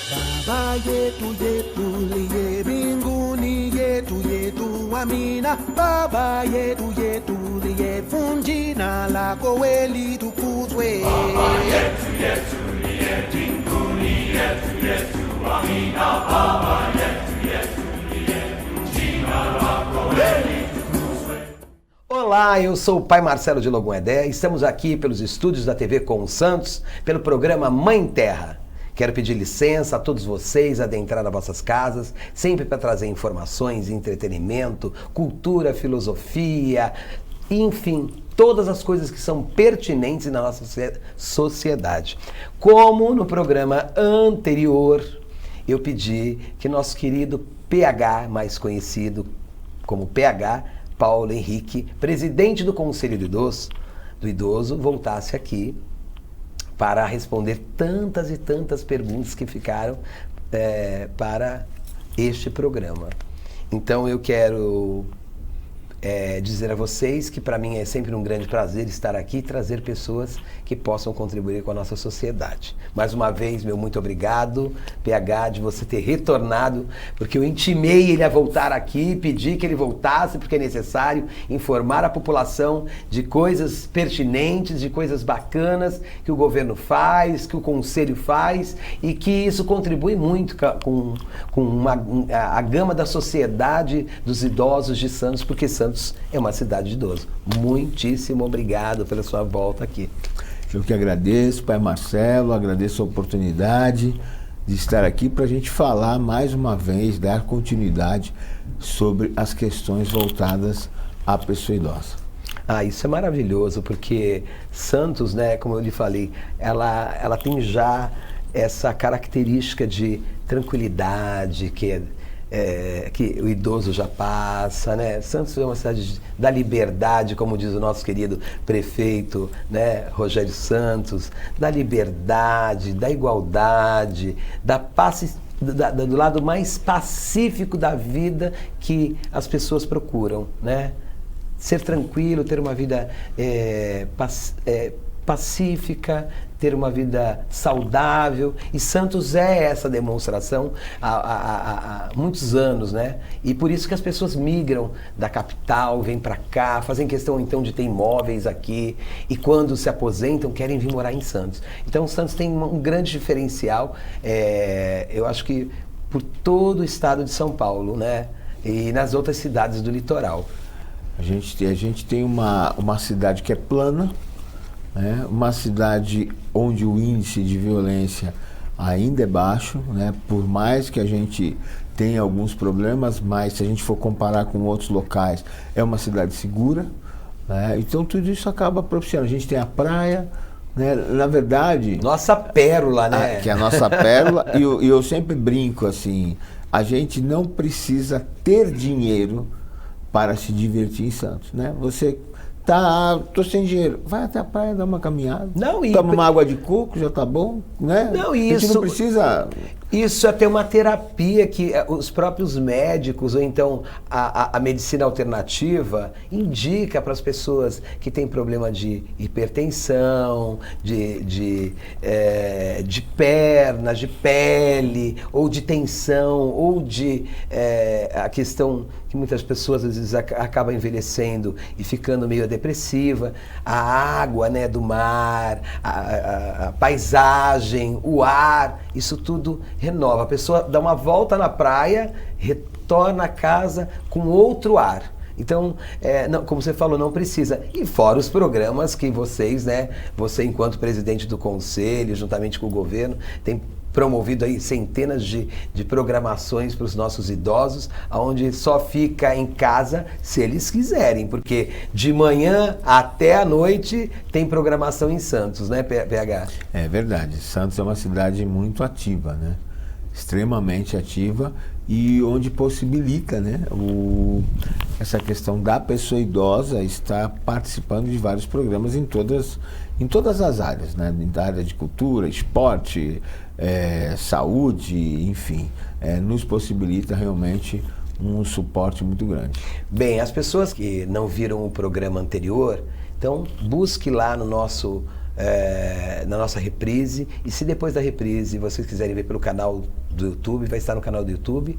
Baba yetu yetu liye mbinguni, yetu yetu amina. Baba yetu yetu liye, jina lako we litukuzwe. Baba yetu yetu liye mbinguni, yetu yetu amina. Baba yetu yetu liye, jina lako we litukuzwe. Olá, eu sou o Pai Marcelo de Logoedé. Estamos aqui pelos estúdios da TV Com Santos, pelo programa Mãe Terra. Quero pedir licença a todos vocês adentrar nas vossas casas, sempre para trazer informações, entretenimento, cultura, filosofia, enfim, todas as coisas que são pertinentes na nossa sociedade. Como no programa anterior, eu pedi que nosso querido PH, mais conhecido como PH, Paulo Henrique, presidente do Conselho do Idoso, voltasse aqui para responder tantas e tantas perguntas que ficaram para este programa. Então eu quero dizer a vocês que para mim é sempre um grande prazer estar aqui e trazer pessoas que possam contribuir com a nossa sociedade. Mais uma vez, meu muito obrigado, PH, de você ter retornado, porque eu intimei ele a voltar aqui, pedi que ele voltasse, porque é necessário informar a população de coisas pertinentes, de coisas bacanas que o governo faz, que o Conselho faz, e que isso contribui muito com a gama da sociedade dos idosos de Santos, porque Santos é uma cidade de idoso. Muitíssimo obrigado pela sua volta aqui. Eu que agradeço, Pai Marcelo, agradeço a oportunidade de estar aqui para a gente falar mais uma vez, dar continuidade sobre as questões voltadas à pessoa idosa. Ah, isso é maravilhoso, porque Santos, né, como eu lhe falei, ela tem já essa característica de tranquilidade, que o idoso já passa, né? Santos é uma cidade da liberdade, como diz o nosso querido prefeito, né, Rogério Santos, da liberdade, da igualdade, do lado mais pacífico da vida que as pessoas procuram, né? Ser tranquilo, ter uma vida pacífica, ter uma vida saudável, e Santos é essa demonstração há muitos anos, né? E por isso que as pessoas migram da capital, vêm para cá, fazem questão então de ter imóveis aqui, e quando se aposentam querem vir morar em Santos. Então Santos tem um grande diferencial, eu acho que por todo o estado de São Paulo, né? E nas outras cidades do litoral. A gente tem uma cidade que é plana, né? Uma cidade onde o índice de violência ainda é baixo, né? Por mais que a gente tenha alguns problemas, mas se a gente for comparar com outros locais, é uma cidade segura, né? Então tudo isso acaba propiciando. A gente tem a praia, né? Na verdade... Nossa pérola, né? Que é a nossa pérola, e eu sempre brinco assim, a gente não precisa ter dinheiro para se divertir em Santos, né? Você... tô sem dinheiro. Vai até a praia, dá uma caminhada. Toma uma água de coco, já tá bom, né? Não, a gente não precisa... Isso é até uma terapia que os próprios médicos, ou então a medicina alternativa, indica para as pessoas que têm problema de hipertensão, de pernas, de pele, ou de tensão, ou de a questão que muitas pessoas às vezes acabam envelhecendo e ficando meio depressiva, a água, né, do mar, a paisagem, o ar, isso tudo renova. A pessoa dá uma volta na praia, retorna a casa com outro ar. Então, como você falou, não precisa. E fora os programas que vocês, né, você enquanto presidente do conselho, juntamente com o governo, tem promovido aí centenas de programações para os nossos idosos, onde só fica em casa se eles quiserem, porque de manhã até a noite tem programação em Santos, né, PH? É verdade, Santos é uma cidade muito ativa, né? Extremamente ativa, e onde possibilita, né, essa questão da pessoa idosa estar participando de vários programas em todas as áreas, né? Na área de cultura, esporte, saúde, enfim, nos possibilita realmente um suporte muito grande. Bem, as pessoas que não viram o programa anterior, então busque lá no nosso na nossa reprise. E se depois da reprise vocês quiserem ver pelo canal do YouTube, vai estar no canal do YouTube,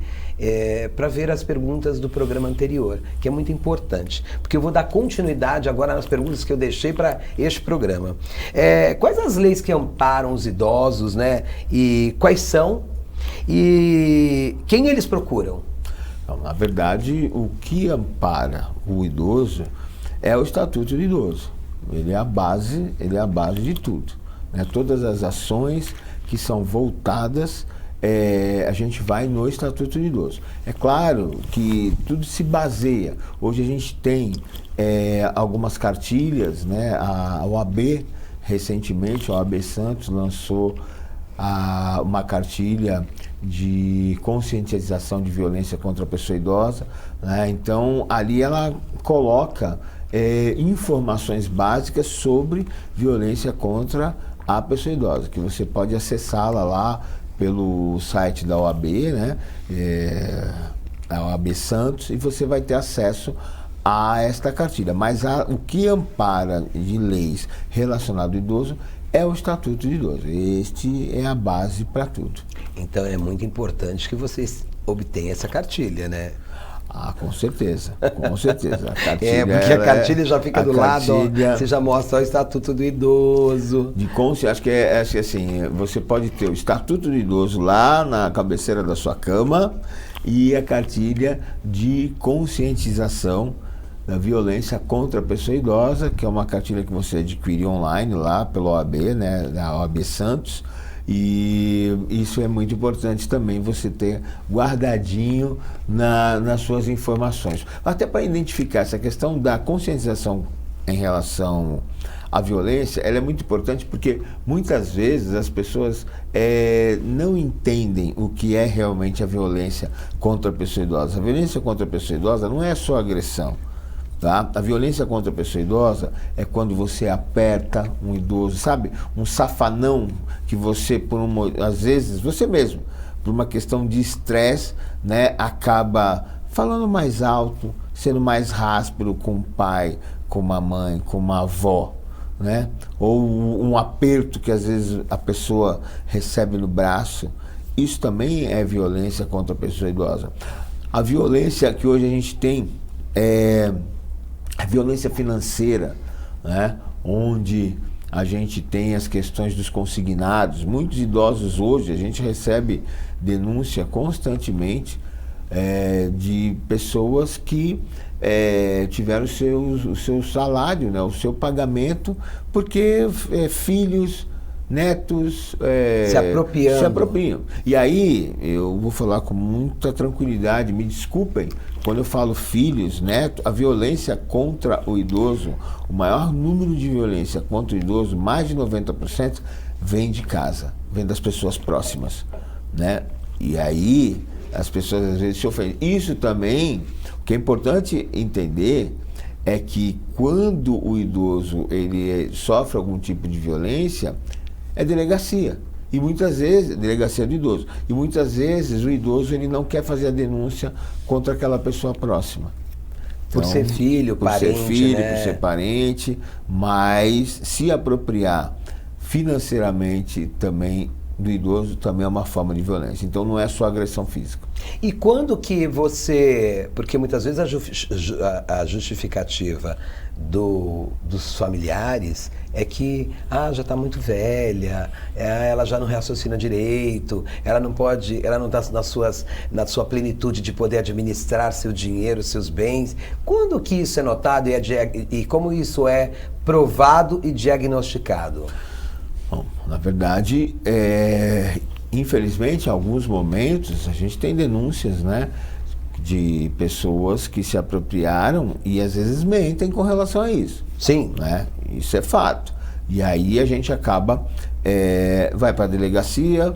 para ver as perguntas do programa anterior, que é muito importante, porque eu vou dar continuidade agora nas perguntas que eu deixei para este programa. Quais as leis que amparam os idosos, né? E quais são? E quem eles procuram? Então, na verdade, o que ampara o idoso é o Estatuto do Idoso. Ele é a base de tudo, né? Todas as ações que são voltadas, a gente vai no Estatuto do Idoso. É claro que tudo se baseia. Hoje a gente tem algumas cartilhas, né? A OAB, recentemente, a OAB Santos lançou uma cartilha de conscientização de violência contra a pessoa idosa, né? Então, ali ela coloca informações básicas sobre violência contra a pessoa idosa, que você pode acessá-la lá pelo site da OAB, né? A OAB Santos, e você vai ter acesso a esta cartilha. Mas o que ampara de leis relacionado ao idoso é o Estatuto do Idoso. Este é a base para tudo. Então é muito importante que vocês obtenham essa cartilha, né? Com certeza, com certeza. A cartilha, porque a cartilha já fica do lado, ó, você já mostra o Estatuto do Idoso. Acho que assim, você pode ter o Estatuto do Idoso lá na cabeceira da sua cama e a cartilha de conscientização da violência contra a pessoa idosa, que é uma cartilha que você adquire online lá pela OAB, né, da OAB Santos. E isso é muito importante também, você ter guardadinho nas suas informações. Até para identificar essa questão da conscientização em relação à violência, ela é muito importante porque muitas vezes as pessoas não entendem o que é realmente a violência contra a pessoa idosa. A violência contra a pessoa idosa não é só agressão. Tá? A violência contra a pessoa idosa é quando você aperta um idoso, sabe? Um safanão que você, às vezes, você mesmo, por uma questão de estresse, né, acaba falando mais alto, sendo mais ráspido com o pai, com uma mãe, com uma avó, né? Ou um aperto que às vezes a pessoa recebe no braço. Isso também é violência contra a pessoa idosa. A violência que hoje a gente tem a violência financeira, né? Onde a gente tem as questões dos consignados. Muitos idosos hoje, a gente recebe denúncia constantemente de pessoas que tiveram o seu salário, né? O seu pagamento, porque filhos, netos se apropriam. E aí, eu vou falar com muita tranquilidade, me desculpem, quando eu falo filhos, netos, a violência contra o idoso, o maior número de violência contra o idoso, mais de 90%, vem de casa, vem das pessoas próximas, né? E aí, as pessoas às vezes se ofendem. Isso também, o que é importante entender é que quando o idoso ele sofre algum tipo de violência, é delegacia. E muitas vezes, delegacia do idoso. E muitas vezes o idoso ele não quer fazer a denúncia contra aquela pessoa próxima. Então, por ser filho, parente, por ser filho, né? Por ser parente, mas se apropriar financeiramente também do idoso também é uma forma de violência. Então não é só agressão física. E quando que você... Porque muitas vezes a justificativa dos familiares é que já está muito velha, ela já não raciocina direito, ela não está na sua plenitude de poder administrar seu dinheiro, seus bens. Quando que isso é notado e como isso é provado e diagnosticado? Bom, na verdade, infelizmente, em alguns momentos, a gente tem denúncias, né, de pessoas que se apropriaram e às vezes mentem com relação a isso. Sim. Né? Isso é fato. E aí a gente acaba, vai para a delegacia,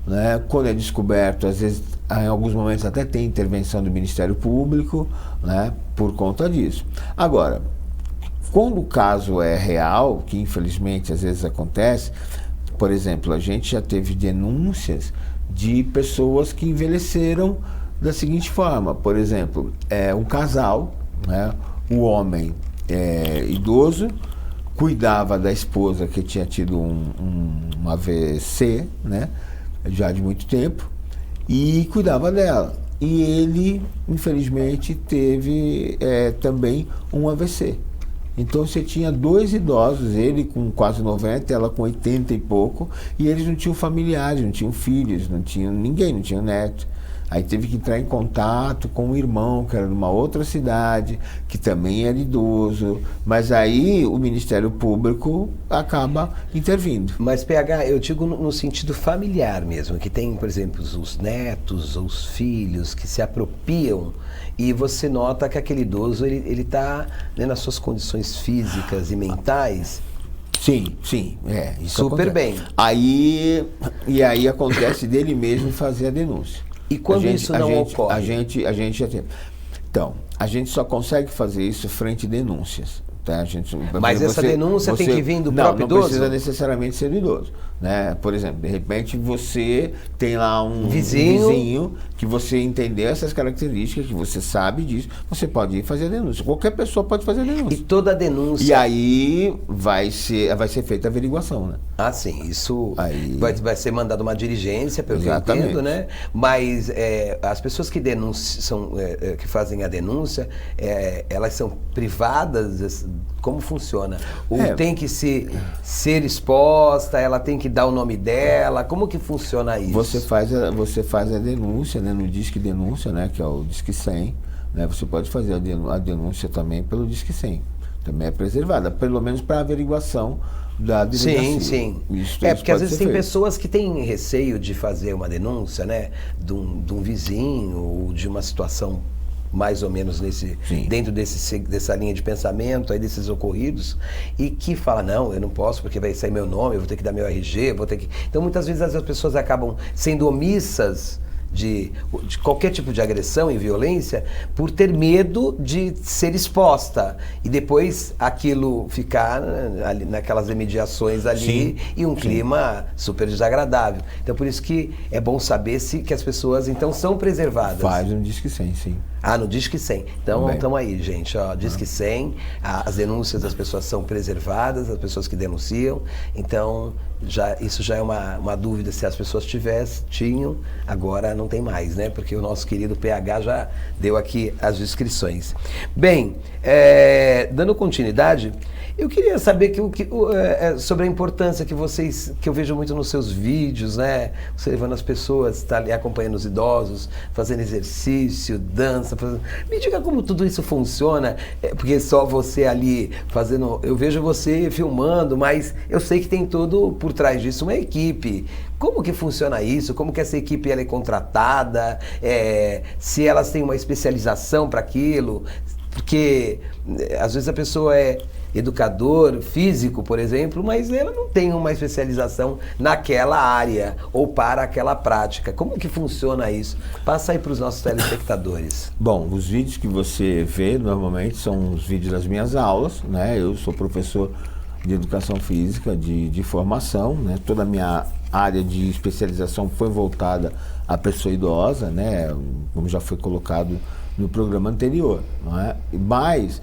né? Quando é descoberto, às vezes, em alguns momentos até tem intervenção do Ministério Público, né, por conta disso. Agora, quando o caso é real, que infelizmente às vezes acontece, por exemplo, a gente já teve denúncias de pessoas que envelheceram da seguinte forma. Por exemplo, um casal, né, o homem idoso, cuidava da esposa que tinha tido um AVC, né, já de muito tempo, e cuidava dela. E ele, infelizmente, teve também um AVC. Então você tinha 2 idosos, ele com quase 90, ela com 80 e pouco, e eles não tinham familiares, não tinham filhos, não tinham ninguém, não tinham neto. Aí teve que entrar em contato com um irmão que era de uma outra cidade, que também era idoso, mas aí o Ministério Público acaba intervindo. Mas, PH, eu digo no sentido familiar mesmo, que tem, por exemplo, os netos ou os filhos que se apropriam e você nota que aquele idoso, ele está, né, nas suas condições físicas e mentais. Sim, isso super acontece. bem. Aí acontece dele mesmo fazer a denúncia. E quando isso não ocorre? A gente já tem. Então, a gente só consegue fazer isso frente a denúncias. Tá? Mas essa denúncia tem que vir do próprio idoso? Não precisa necessariamente ser do idoso. Né? Por exemplo, de repente você tem lá um vizinho que você entendeu essas características, que você sabe disso, você pode ir fazer a denúncia. Qualquer pessoa pode fazer a denúncia. E toda a denúncia... E aí vai ser feita a averiguação, né? Ah, sim. Isso aí... vai ser mandada uma diligência, pelo que eu entendo, né? Mas as pessoas que denunciam, que fazem a denúncia, elas são privadas? Como funciona? Ou tem que ser exposta, ela tem que dar o nome dela? Como que funciona isso? Você faz a denúncia, né, no Disque Denúncia, né, que é o Disque 100, né, você pode fazer a denúncia também pelo Disque 100. Também é preservada, pelo menos para averiguação da delegacia. Sim. Isso porque às vezes tem pessoas que têm receio de fazer uma denúncia, né, de um vizinho ou de uma situação mais ou menos dentro dessa linha de pensamento, aí desses ocorridos, e que fala, não, eu não posso porque vai sair meu nome, eu vou ter que dar meu RG, Então muitas vezes as pessoas acabam sendo omissas de qualquer tipo de agressão e violência por ter medo de ser exposta e depois aquilo ficar ali, naquelas imediações ali e um clima super desagradável. Então por isso que é bom saber que as pessoas então são preservadas. Faz no Disque 100, sim. No Disque 100. Então, estamos aí, gente. Disque 100, as denúncias das pessoas são preservadas, as pessoas que denunciam. Então, isso já é uma dúvida se as pessoas tinham, agora não tem mais, né? Porque o nosso querido PH já deu aqui as descrições. Bem, dando continuidade, eu queria saber sobre a importância que eu vejo muito nos seus vídeos, né? Você levando as pessoas, tá ali acompanhando os idosos, fazendo exercício, dança. Me diga como tudo isso funciona, porque só você ali fazendo... Eu vejo você filmando, mas eu sei que tem todo por trás disso uma equipe. Como que funciona isso? Como que essa equipe ela é contratada? Se elas têm uma especialização para aquilo? Porque às vezes a pessoa é educador físico, por exemplo, mas ela não tem uma especialização naquela área ou para aquela prática. Como que funciona isso? Passa aí para os nossos telespectadores. Bom, os vídeos que você vê normalmente são os vídeos das minhas aulas, né? Eu sou professor de educação física, de formação, né? Toda a minha área de especialização foi voltada à pessoa idosa, né? Como já foi colocado no programa anterior, não é? Mas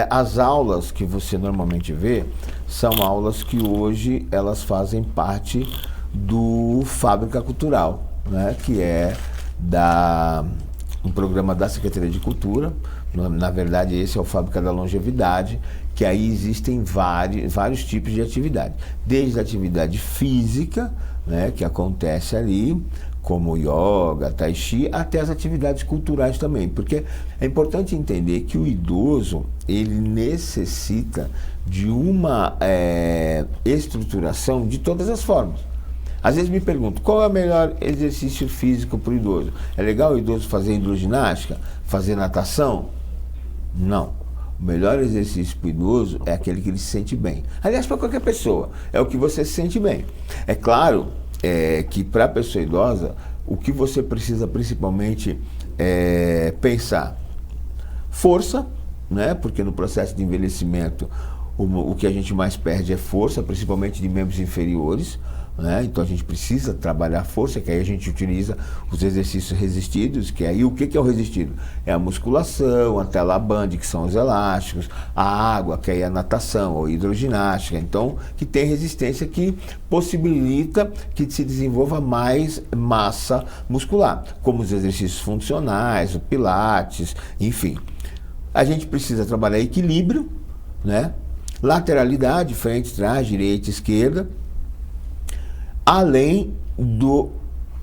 as aulas que você normalmente vê são aulas que hoje elas fazem parte do Fábrica Cultural, né? Que é um programa da Secretaria de Cultura. Na verdade, esse é o Fábrica da Longevidade, que aí existem vários tipos de atividade, desde a atividade física, né, que acontece ali, como yoga, tai chi, até as atividades culturais também, porque é importante entender que o idoso, ele necessita de uma estruturação de todas as formas. Às vezes me pergunto, qual é o melhor exercício físico para o idoso? É legal o idoso fazer hidroginástica, fazer natação? Não. O melhor exercício para o idoso é aquele que ele se sente bem. Aliás, para qualquer pessoa, é o que você se sente bem. É claro que para a pessoa idosa, o que você precisa principalmente pensar? Força, né? Porque no processo de envelhecimento, o que a gente mais perde é força, principalmente de membros inferiores, né? Então a gente precisa trabalhar a força, que aí a gente utiliza os exercícios resistidos, que aí o que é o resistido? É a musculação, a tela band, que são os elásticos, a água, que aí é a natação ou hidroginástica, então que tem resistência que possibilita que se desenvolva mais massa muscular, como os exercícios funcionais, o pilates, enfim. A gente precisa trabalhar equilíbrio, né? Lateralidade, frente, trás, direita, esquerda, além do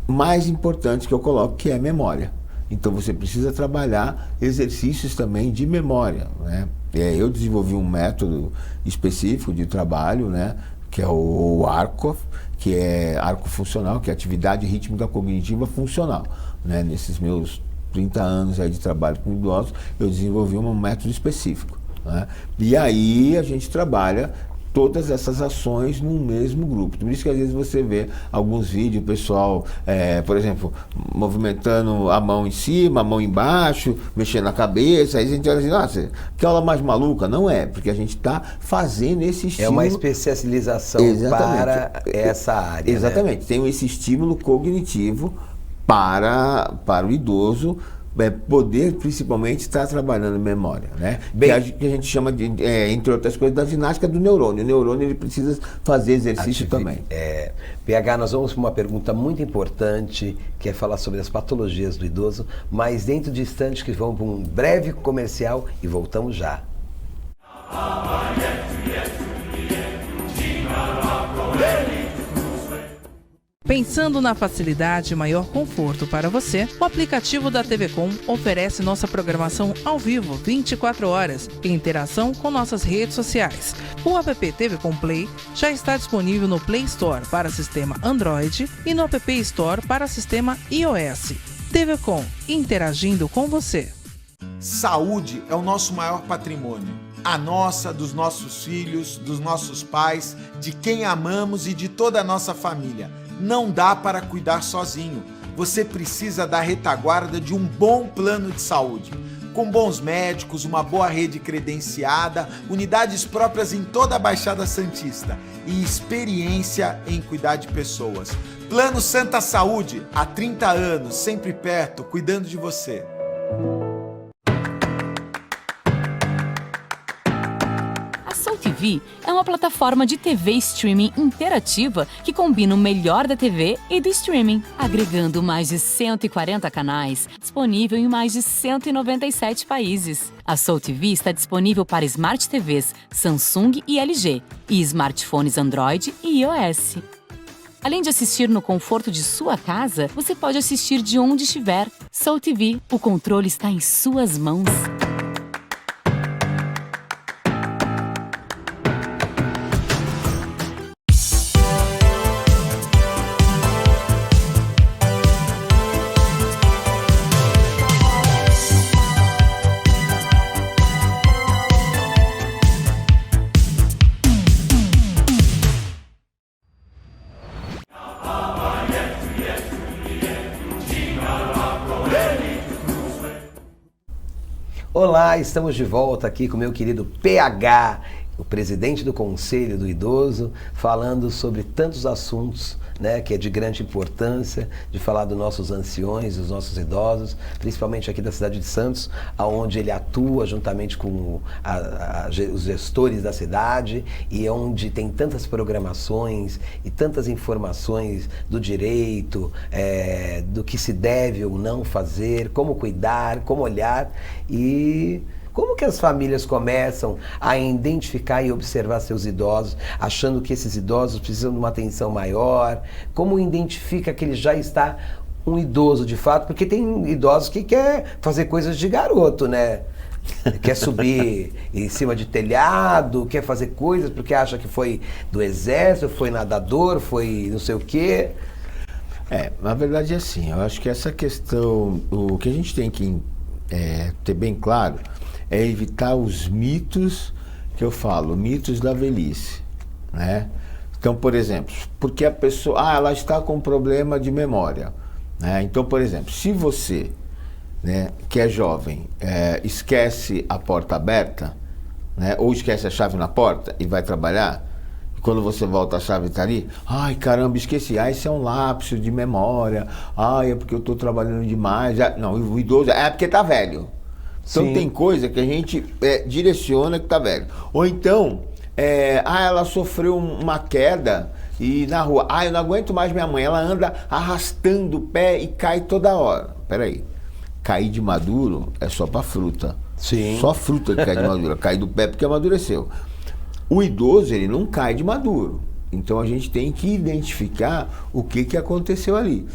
mais importante que eu coloco, que é a memória. Então você precisa trabalhar exercícios também de memória, né? Eu desenvolvi um método específico de trabalho, né? Que é o ARCO, que é arco funcional, que é atividade rítmica cognitiva funcional, né? Nesses meus 30 anos aí de trabalho com idosos, eu desenvolvi um método específico, né? E aí a gente trabalha todas essas ações no mesmo grupo. Por isso que às vezes você vê alguns vídeos, o pessoal, por exemplo, movimentando a mão em cima, a mão embaixo, mexendo a cabeça, aí a gente olha assim, nossa, que aula mais maluca. Não é, porque a gente está fazendo esse estímulo. É uma especialização para essa área. Exatamente, né? Tem esse estímulo cognitivo para o idoso poder principalmente estar trabalhando memória, né? Que a gente chama de, entre outras coisas, da ginástica do neurônio. O neurônio ele precisa fazer exercício também. PH, nós vamos para uma pergunta muito importante, que é falar sobre as patologias do idoso, mas dentro de instantes que vamos para um breve comercial e voltamos já. Pensando na facilidade e maior conforto para você, o aplicativo da TV Com oferece nossa programação ao vivo 24 horas em interação com nossas redes sociais. O app TV Com Play já está disponível no Play Store para sistema Android e no App Store para sistema iOS. TV Com, interagindo com você. Saúde é o nosso maior patrimônio. A nossa, dos nossos filhos, dos nossos pais, de quem amamos e de toda a nossa família. Não dá para cuidar sozinho. Você precisa da retaguarda de um bom plano de saúde. Com bons médicos, uma boa rede credenciada, unidades próprias em toda a Baixada Santista e experiência em cuidar de pessoas. Plano Santa Saúde, há 30 anos, sempre perto, cuidando de você. TV é uma plataforma de TV streaming interativa que combina o melhor da TV e do streaming, agregando mais de 140 canais, disponível em mais de 197 países. A Soul TV está disponível para Smart TVs Samsung e LG e smartphones Android e iOS. Além de assistir no conforto de sua casa, você pode assistir de onde estiver. Soul TV, o controle está em suas mãos. Olá, estamos de volta aqui com o meu querido PH, o presidente do Conselho do Idoso, falando sobre tantos assuntos, né, que é de grande importância, de falar dos nossos anciões, dos nossos idosos, principalmente aqui da cidade de Santos, onde ele atua juntamente com os gestores da cidade e onde tem tantas programações e tantas informações do direito, do que se deve ou não fazer, como cuidar, como olhar e como que as famílias começam a identificar e observar seus idosos, achando que esses idosos precisam de uma atenção maior? Como identifica que ele já está um idoso de fato? Porque tem idosos que quer fazer coisas de garoto, né? Quer subir em cima de telhado, quer fazer coisas porque acha que foi do exército, foi nadador, foi não sei o quê. Na verdade é assim, eu acho que essa questão, o que a gente tem que ter bem claro é evitar os mitos que eu falo, mitos da velhice, né? Então, por exemplo, porque a pessoa, ela está com problema de memória, né? Então, por exemplo, se você, né, que é jovem, esquece a porta aberta, né, ou esquece a chave na porta e vai trabalhar, Quando você volta, a chave está ali. Ai, caramba, esqueci. Isso é um lapso de memória. É porque eu estou trabalhando demais. Não, o idoso é porque está velho. Então Sim. tem coisa que a gente direciona que está velho. Ou então, ela sofreu uma queda e na rua. Eu não aguento mais minha mãe. Ela anda arrastando o pé e cai toda hora. Peraí. Cair de maduro é só para fruta. Sim. Só fruta que cai de maduro. Cai do pé porque amadureceu. O idoso, ele não cai de maduro. Então a gente tem que identificar o que aconteceu ali.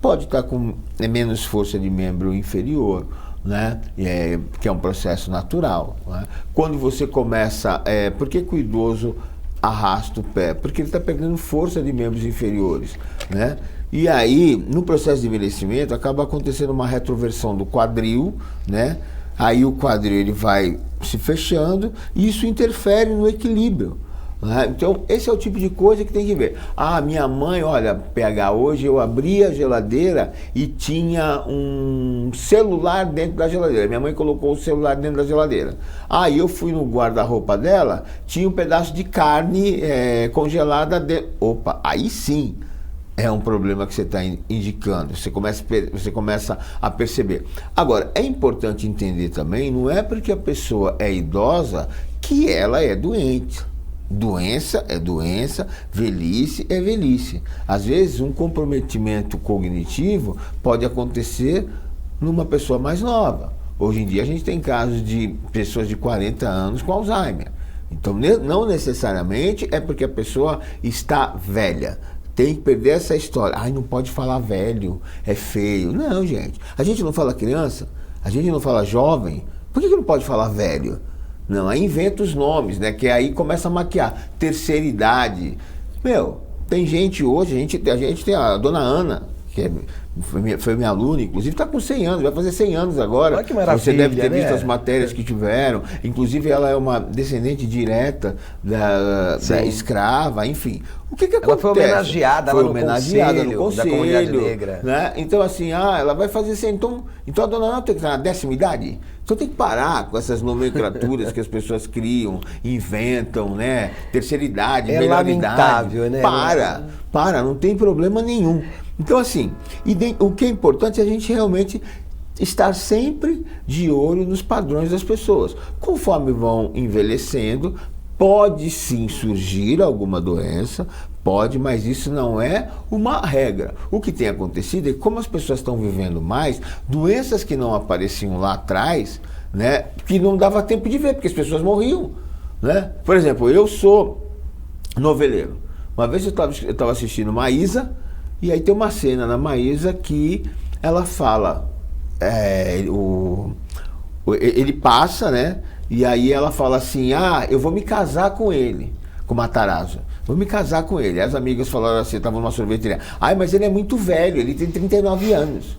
Pode estar com menos força de membro inferior, né? Que é um processo natural. Né? Quando você começa... por que o idoso arrasta o pé? Porque ele está perdendo força de membros inferiores, né? E aí, no processo de envelhecimento, acaba acontecendo uma retroversão do quadril, né? Aí o quadril ele vai se fechando e isso interfere no equilíbrio. Né? Então, esse é o tipo de coisa que tem que ver. Minha mãe, olha, PH, hoje eu abri a geladeira e tinha um celular dentro da geladeira. Minha mãe colocou o celular dentro da geladeira. Eu fui no guarda-roupa dela, tinha um pedaço de carne congelada dentro. Opa, aí sim. É um problema que você está indicando, você começa a perceber. Agora, é importante entender também, não é porque a pessoa é idosa que ela é doente. Doença é doença, velhice é velhice. Às vezes, um comprometimento cognitivo pode acontecer numa pessoa mais nova. Hoje em dia, a gente tem casos de pessoas de 40 anos com Alzheimer. Então, não necessariamente é porque a pessoa está velha. Tem que perder essa história. Não pode falar velho, é feio. Não, gente. A gente não fala criança, a gente não fala jovem. Por que não pode falar velho? Não, aí inventa os nomes, né? Que aí começa a maquiar. Terceira idade. Tem gente hoje, a gente tem a dona Ana, que foi minha aluna, inclusive está com 100 anos, vai fazer 100 anos agora. Olha que maravilha, você deve ter visto né? as matérias que tiveram. Inclusive ela é uma descendente direta da escrava, enfim. O que acontece? Ela foi homenageada lá no conselho da comunidade negra. Né? Então assim, ela vai fazer 100. Então a dona Ana tem que estar na 10ª idade. Então tem que parar com essas nomenclaturas que as pessoas criam, inventam, né? Terceira idade, melhor idade. Né? Para, não tem problema nenhum. Então assim, o que é importante é a gente realmente estar sempre de olho nos padrões das pessoas. Conforme vão envelhecendo, pode sim surgir alguma doença, pode, mas isso não é uma regra. O que tem acontecido é que como as pessoas estão vivendo mais, doenças que não apareciam lá atrás, né, que não dava tempo de ver, porque as pessoas morriam, né? Por exemplo, eu sou noveleiro. Uma vez eu estava assistindo Maísa, e aí tem uma cena na Maísa que ela fala, ele passa, né? E aí ela fala assim, eu vou me casar com ele, com o Matarazzo. Vou me casar com ele. As amigas falaram assim, estavam numa sorveteria. Mas ele é muito velho, ele tem 39 anos.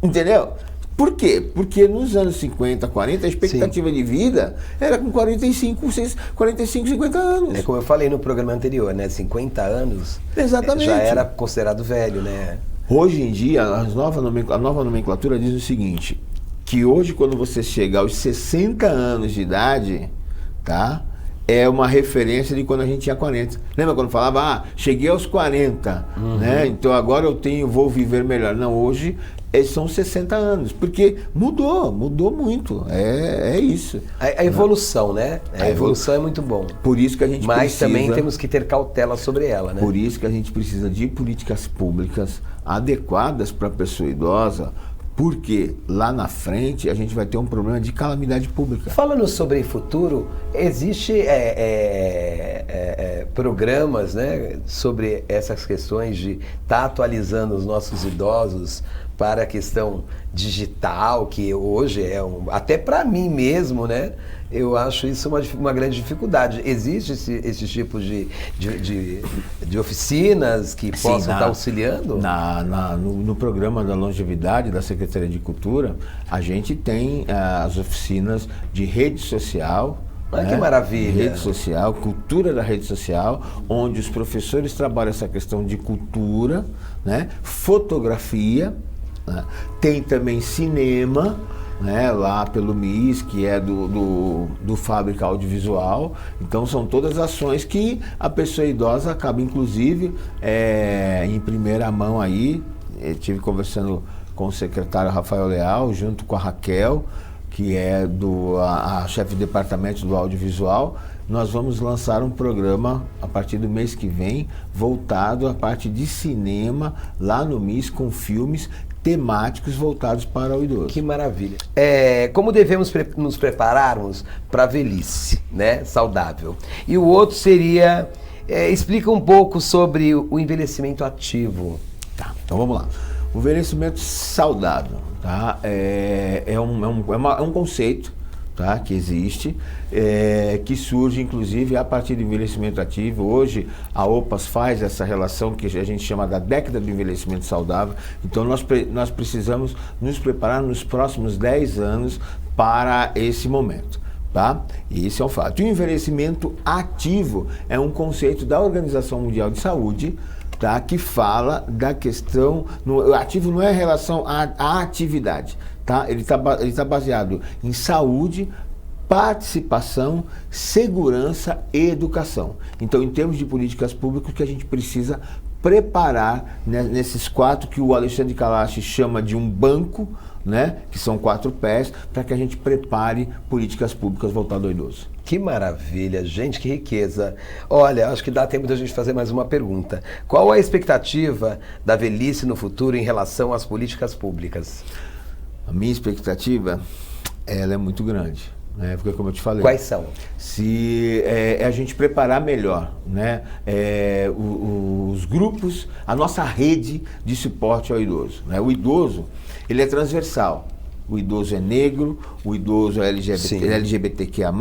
Entendeu? Por quê? Porque nos anos 50, 40, a expectativa de vida era com 45, 50 anos. É como eu falei no programa anterior, né? 50 anos. Exatamente. Já era considerado velho, né? Hoje em dia, a nova nomenclatura diz o seguinte, que hoje quando você chega aos 60 anos de idade, tá? É uma referência de quando a gente tinha 40. Lembra quando falava, cheguei aos 40, né? Então agora vou viver melhor. Não, hoje são 60 anos, porque mudou muito. É isso. A evolução, né? A evolução é muito bom. Por isso que a gente Mas também temos que ter cautela sobre ela, né? Por isso que a gente precisa de políticas públicas adequadas para a pessoa idosa, porque lá na frente a gente vai ter um problema de calamidade pública. Falando sobre futuro, existe programas, né, sobre essas questões de estar atualizando os nossos idosos para a questão digital, que hoje até para mim mesmo, né? Eu acho isso uma grande dificuldade. Existe esse tipo de oficinas que possam estar auxiliando? No programa da longevidade da Secretaria de Cultura, a gente tem as oficinas de rede social. Olha que maravilha! Rede social, cultura da rede social, onde os professores trabalham essa questão de cultura, né? Fotografia, né? Tem também cinema. né, lá pelo MIS, que é do Fábrica Audiovisual. Então são todas ações que a pessoa idosa acaba, inclusive, em primeira mão aí. Eu estive conversando com o secretário Rafael Leal, junto com a Raquel, que é a chefe de departamento do audiovisual. Nós vamos lançar um programa a partir do mês que vem, voltado à parte de cinema, lá no MIS, com filmes temáticos voltados para o idoso. Que maravilha. Como devemos nos prepararmos para a velhice, né? Saudável. E o outro seria, explica um pouco sobre o envelhecimento ativo. Tá, então vamos lá. O envelhecimento saudável, tá? É um conceito, tá, que existe, que surge inclusive a partir do envelhecimento ativo. Hoje a OPAS faz essa relação que a gente chama da década do envelhecimento saudável. Então nós precisamos nos preparar nos próximos 10 anos para esse momento. Tá? E esse é um fato. E o envelhecimento ativo é um conceito da Organização Mundial de Saúde, tá, que fala da questão, o ativo não é em relação à atividade, tá? Ele tá baseado em saúde, participação, segurança e educação. Então, em termos de políticas públicas, que a gente precisa preparar, né, nesses 4 que o Alexandre Kalash chama de um banco, né, que são 4 pés, para que a gente prepare políticas públicas voltadas ao idoso. Que maravilha, gente, que riqueza. Olha, acho que dá tempo de a gente fazer mais uma pergunta. Qual a expectativa da velhice no futuro em relação às políticas públicas? A minha expectativa, ela é muito grande, né? Porque, como eu te falei... Quais são? Se a gente preparar melhor, né, os grupos, a nossa rede de suporte ao idoso, né? O idoso, ele é transversal. O idoso é negro, o idoso é LGBTQIA+,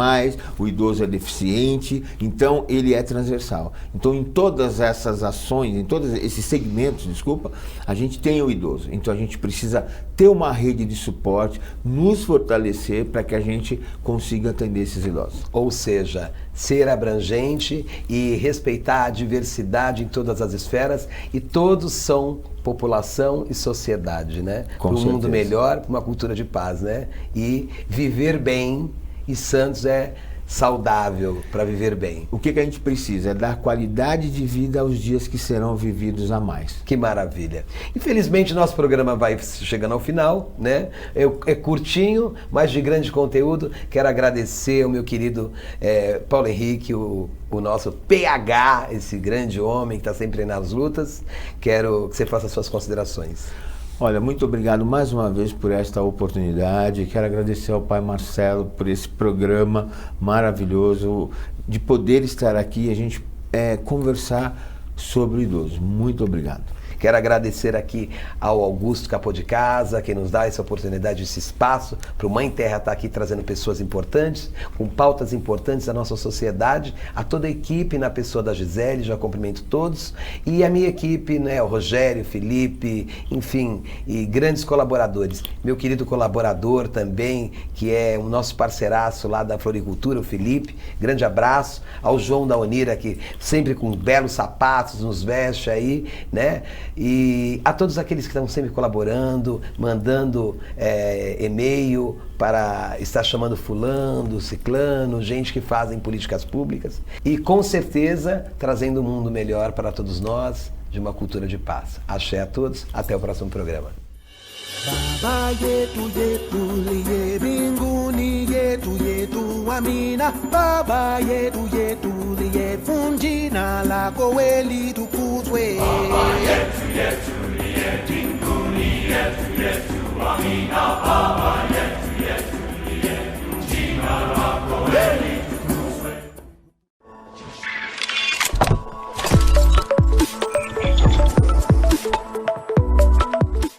o idoso é deficiente, então ele é transversal. Então em todas essas ações, em todos esses segmentos, a gente tem o idoso. Então a gente precisa ter uma rede de suporte, nos fortalecer para que a gente consiga atender esses idosos. Ou seja, ser abrangente e respeitar a diversidade em todas as esferas, e todos são população e sociedade, né? Para um mundo melhor, para uma cultura de paz, né? E viver bem, e Santos é saudável para viver bem. O que a gente precisa é dar qualidade de vida aos dias que serão vividos a mais. Que maravilha. Infelizmente, nosso programa vai chegando ao final, né? É curtinho, mas de grande conteúdo. Quero agradecer ao meu querido Paulo Henrique, o nosso PH, esse grande homem que está sempre nas lutas. Quero que você faça as suas considerações. Olha, muito obrigado mais uma vez por esta oportunidade. Quero agradecer ao pai Marcelo por esse programa maravilhoso, de poder estar aqui e a gente conversar sobre o idoso. Muito obrigado. Quero agradecer aqui ao Augusto Capô de Casa, que nos dá essa oportunidade, esse espaço para o Mãe Terra estar aqui trazendo pessoas importantes, com pautas importantes da nossa sociedade, a toda a equipe na pessoa da Gisele, já cumprimento todos, e a minha equipe, né, o Rogério, o Felipe, enfim, e grandes colaboradores. Meu querido colaborador também, que é o nosso parceiraço lá da Floricultura, o Felipe, grande abraço. Ao João da Onira, que sempre com belos sapatos nos veste aí, né? E a todos aqueles que estão sempre colaborando, mandando e-mail para estar chamando fulano, ciclano, gente que fazem políticas públicas e com certeza trazendo um mundo melhor para todos nós, de uma cultura de paz. Axé a todos, até o próximo programa. Baba yetu yetu liye binguni yetu yetu amina. Baba yetu yetu liye funjina lako weli tukuzwe. Baba yetu yetu liye binguni yetu yetu amina. Baba